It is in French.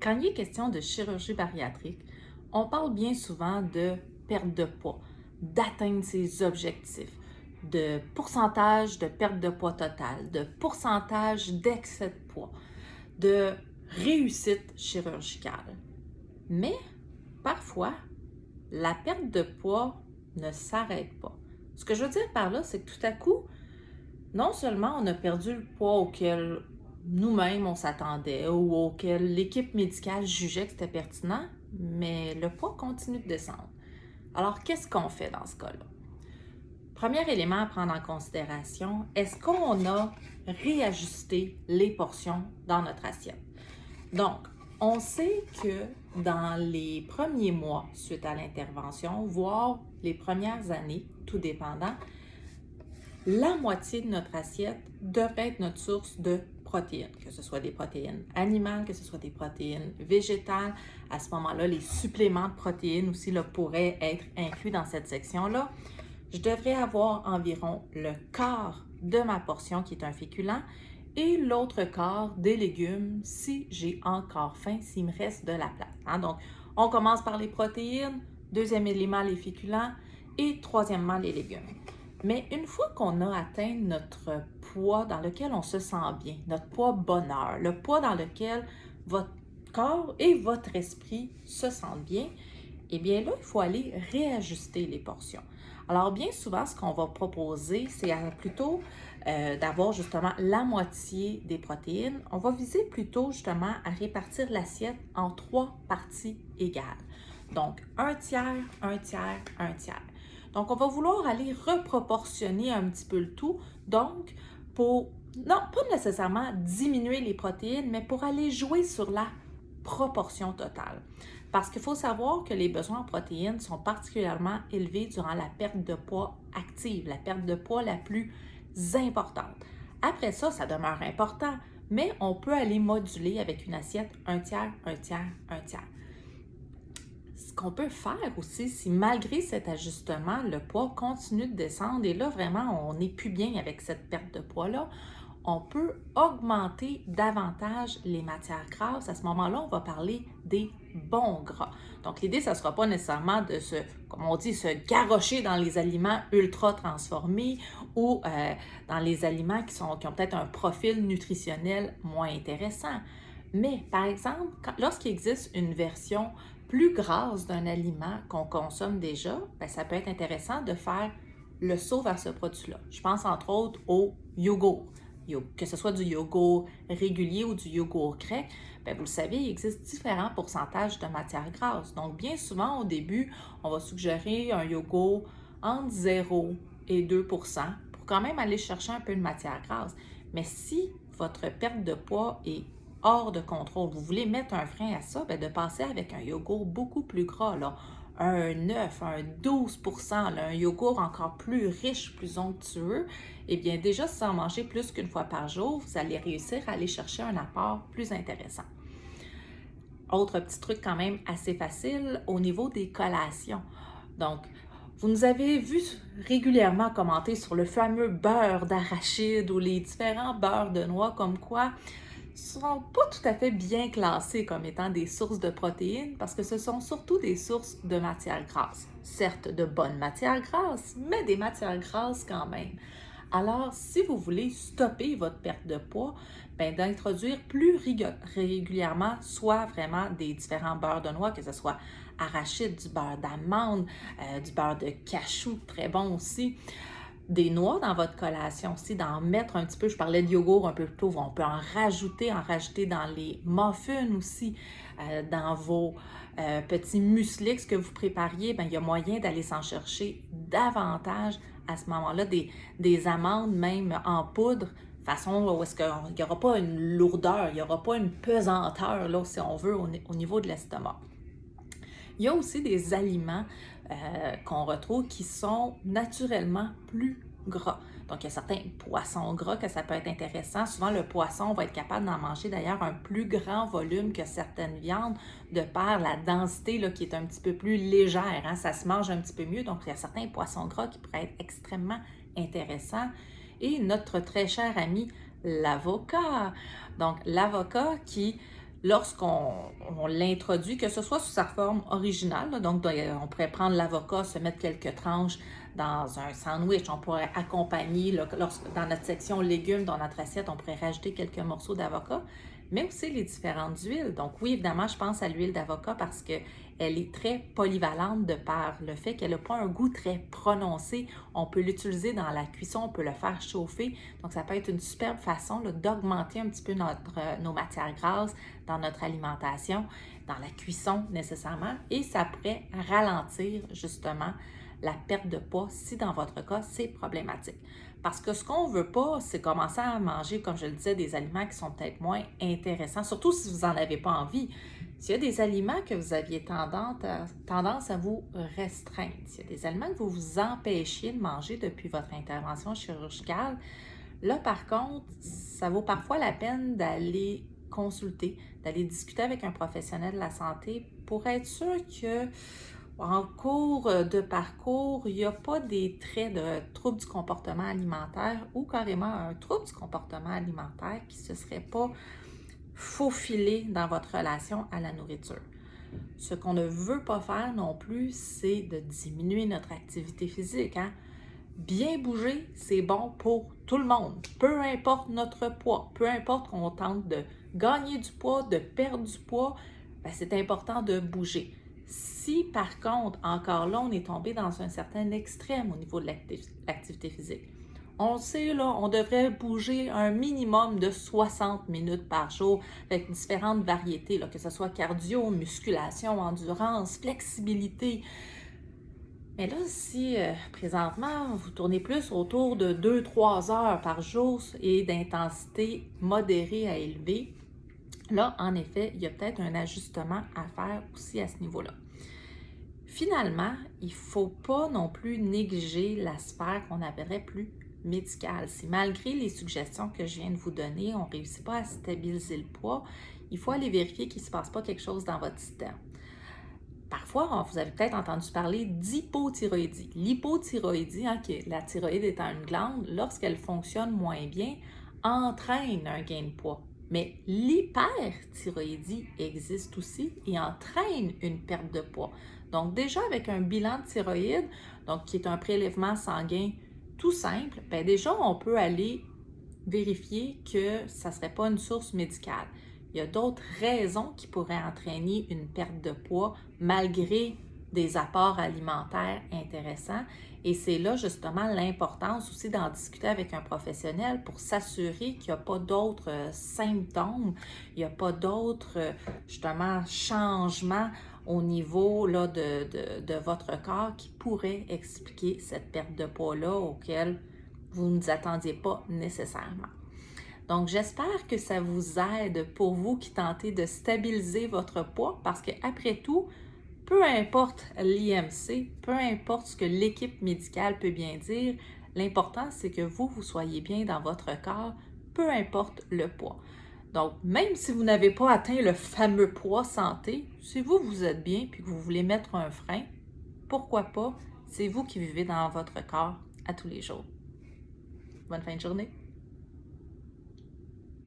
Quand il est question de chirurgie bariatrique, on parle bien souvent de perte de poids, d'atteindre ses objectifs, de pourcentage de perte de poids total, de pourcentage d'excès de poids, de réussite chirurgicale. Mais parfois, la perte de poids ne s'arrête pas. Ce que je veux dire par là, c'est que tout à coup, non seulement on a perdu le poids auquel nous-mêmes on s'attendait ou auquel l'équipe médicale jugeait que c'était pertinent, mais le poids continue de descendre. Alors, qu'est-ce qu'on fait dans ce cas-là? Premier élément à prendre en considération, est-ce qu'on a réajusté les portions dans notre assiette? Donc, on sait que dans les premiers mois suite à l'intervention, voire les premières années, tout dépendant, la moitié de notre assiette devrait être notre source de protéines, que ce soit des protéines animales, que ce soit des protéines végétales. À ce moment-là, les suppléments de protéines aussi là, pourraient être inclus dans cette section-là. Je devrais avoir environ le quart de ma portion qui est un féculent et l'autre quart des légumes si j'ai encore faim, s'il me reste de la place. Donc, on commence par les protéines, deuxième élément, les féculents et troisièmement, les légumes. Mais une fois qu'on a atteint notre poids dans lequel on se sent bien, notre poids bonheur, le poids dans lequel votre corps et votre esprit se sentent bien, eh bien là, il faut aller réajuster les portions. Alors bien souvent, ce qu'on va proposer, c'est plutôt d'avoir justement la moitié des protéines. On va viser plutôt justement à répartir l'assiette en 3 parties égales. Donc, un tiers, un tiers, un tiers. Donc, on va vouloir aller reproportionner un petit peu le tout. Donc, non, pas nécessairement diminuer les protéines, mais pour aller jouer sur la proportion totale. Parce qu'il faut savoir que les besoins en protéines sont particulièrement élevés durant la perte de poids active, la perte de poids la plus importante. Après ça, ça demeure important, mais on peut aller moduler avec une assiette un tiers, un tiers, un tiers. Ce qu'on peut faire aussi, si malgré cet ajustement, le poids continue de descendre et là, vraiment, on n'est plus bien avec cette perte de poids-là, on peut augmenter davantage les matières grasses. À ce moment-là, on va parler des bons gras. Donc, l'idée, ça ne sera pas nécessairement de comme on dit, se garrocher dans les aliments ultra transformés ou dans les aliments qui ont peut-être un profil nutritionnel moins intéressant. Mais, par exemple, lorsqu'il existe une version plus grasse d'un aliment qu'on consomme déjà, bien, ça peut être intéressant de faire le saut vers ce produit-là. Je pense entre autres au yogourt. Que ce soit du yogourt régulier ou du yogourt grec, bien, vous le savez, il existe différents pourcentages de matières grasses. Donc, bien souvent, au début, on va suggérer un yogourt entre 0 et 2 pour quand même aller chercher un peu de matière grasse. Mais si votre perte de poids est hors de contrôle, vous voulez mettre un frein à ça, bien, de passer avec un yogourt beaucoup plus gras, là, un 9, un 12 là, un yogourt encore plus riche, plus onctueux, eh bien déjà, si vous en mangez plus qu'une fois par jour, vous allez réussir à aller chercher un apport plus intéressant. Autre petit truc quand même assez facile au niveau des collations. Donc, vous nous avez vu régulièrement commenter sur le fameux beurre d'arachide ou les différents beurres de noix, comme quoi ne sont pas tout à fait bien classés comme étant des sources de protéines parce que ce sont surtout des sources de matières grasses. Certes, de bonnes matières grasses, mais des matières grasses quand même. Alors, si vous voulez stopper votre perte de poids, bien, d'introduire plus régulièrement soit vraiment des différents beurres de noix, que ce soit arachide, du beurre d'amande, du beurre de cachou, très bon aussi, des noix dans votre collation aussi, d'en mettre un petit peu. Je parlais de yogourt un peu plus tôt, on peut en rajouter dans les muffins aussi, dans vos petits muesli que vous prépariez, bien, il y a moyen d'aller s'en chercher davantage à ce moment-là, des amandes même en poudre, façon où est-ce qu'il n'y aura pas une lourdeur, il n'y aura pas une pesanteur, là, si on veut, au niveau de l'estomac. Il y a aussi des aliments qu'on retrouve qui sont naturellement plus gras. Donc, il y a certains poissons gras que ça peut être intéressant. Souvent, le poisson, on va être capable d'en manger d'ailleurs un plus grand volume que certaines viandes de par la densité là, qui est un petit peu plus légère. Hein? Ça se mange un petit peu mieux. Donc, il y a certains poissons gras qui pourraient être extrêmement intéressants. Et notre très cher ami, l'avocat. Donc, l'avocat qui lorsqu'on l'introduit, que ce soit sous sa forme originale, là, donc on pourrait prendre l'avocat, se mettre quelques tranches dans un sandwich, on pourrait accompagner, là, dans notre section légumes, dans notre assiette, on pourrait rajouter quelques morceaux d'avocat, mais aussi les différentes huiles. Donc oui, évidemment, je pense à l'huile d'avocat parce qu'elle est très polyvalente de par le fait qu'elle n'a pas un goût très prononcé. On peut l'utiliser dans la cuisson, on peut le faire chauffer. Donc, ça peut être une superbe façon d'augmenter un petit peu nos matières grasses dans notre alimentation, dans la cuisson nécessairement. Et ça pourrait ralentir justement la perte de poids si dans votre cas, c'est problématique. Parce que ce qu'on ne veut pas, c'est commencer à manger, comme je le disais, des aliments qui sont peut-être moins intéressants, surtout si vous n'en avez pas envie. S'il y a des aliments que vous aviez tendance à vous restreindre, s'il y a des aliments que vous vous empêchiez de manger depuis votre intervention chirurgicale, là, par contre, ça vaut parfois la peine d'aller consulter, d'aller discuter avec un professionnel de la santé pour être sûr que en cours de parcours, il n'y a pas des traits de trouble du comportement alimentaire ou carrément un trouble du comportement alimentaire qui ne se serait pas faufilé dans votre relation à la nourriture. Ce qu'on ne veut pas faire non plus, c'est de diminuer notre activité physique. Bien bouger, c'est bon pour tout le monde. Peu importe notre poids, peu importe qu'on tente de gagner du poids, de perdre du poids, c'est important de bouger. Si par contre, encore là, on est tombé dans un certain extrême au niveau de l'activité physique, on le sait, là, on devrait bouger un minimum de 60 minutes par jour avec différentes variétés, là, que ce soit cardio, musculation, endurance, flexibilité. Mais là, si présentement, vous tournez plus autour de 2-3 heures par jour et d'intensité modérée à élevée, là, en effet, il y a peut-être un ajustement à faire aussi à ce niveau-là. Finalement, il ne faut pas non plus négliger la sphère qu'on appellerait plus médicale. Si malgré les suggestions que je viens de vous donner, on ne réussit pas à stabiliser le poids, il faut aller vérifier qu'il ne se passe pas quelque chose dans votre système. Parfois, vous avez peut-être entendu parler d'hypothyroïdie. L'hypothyroïdie, la thyroïde étant une glande, lorsqu'elle fonctionne moins bien, entraîne un gain de poids. Mais l'hyperthyroïdie existe aussi et entraîne une perte de poids. Donc déjà avec un bilan de thyroïde, donc qui est un prélèvement sanguin tout simple, déjà on peut aller vérifier que ça ne serait pas une source médicale. Il y a d'autres raisons qui pourraient entraîner une perte de poids malgré des apports alimentaires intéressants. Et c'est là justement l'importance aussi d'en discuter avec un professionnel pour s'assurer qu'il n'y a pas d'autres symptômes, il n'y a pas d'autres justement changements au niveau là, de votre corps qui pourraient expliquer cette perte de poids-là auquel vous ne vous attendiez pas nécessairement. Donc, j'espère que ça vous aide pour vous qui tentez de stabiliser votre poids parce qu'après tout, peu importe l'IMC, peu importe ce que l'équipe médicale peut bien dire, l'important, c'est que vous soyez bien dans votre corps, peu importe le poids. Donc, même si vous n'avez pas atteint le fameux poids santé, si vous êtes bien et que vous voulez mettre un frein, pourquoi pas? C'est vous qui vivez dans votre corps à tous les jours. Bonne fin de journée!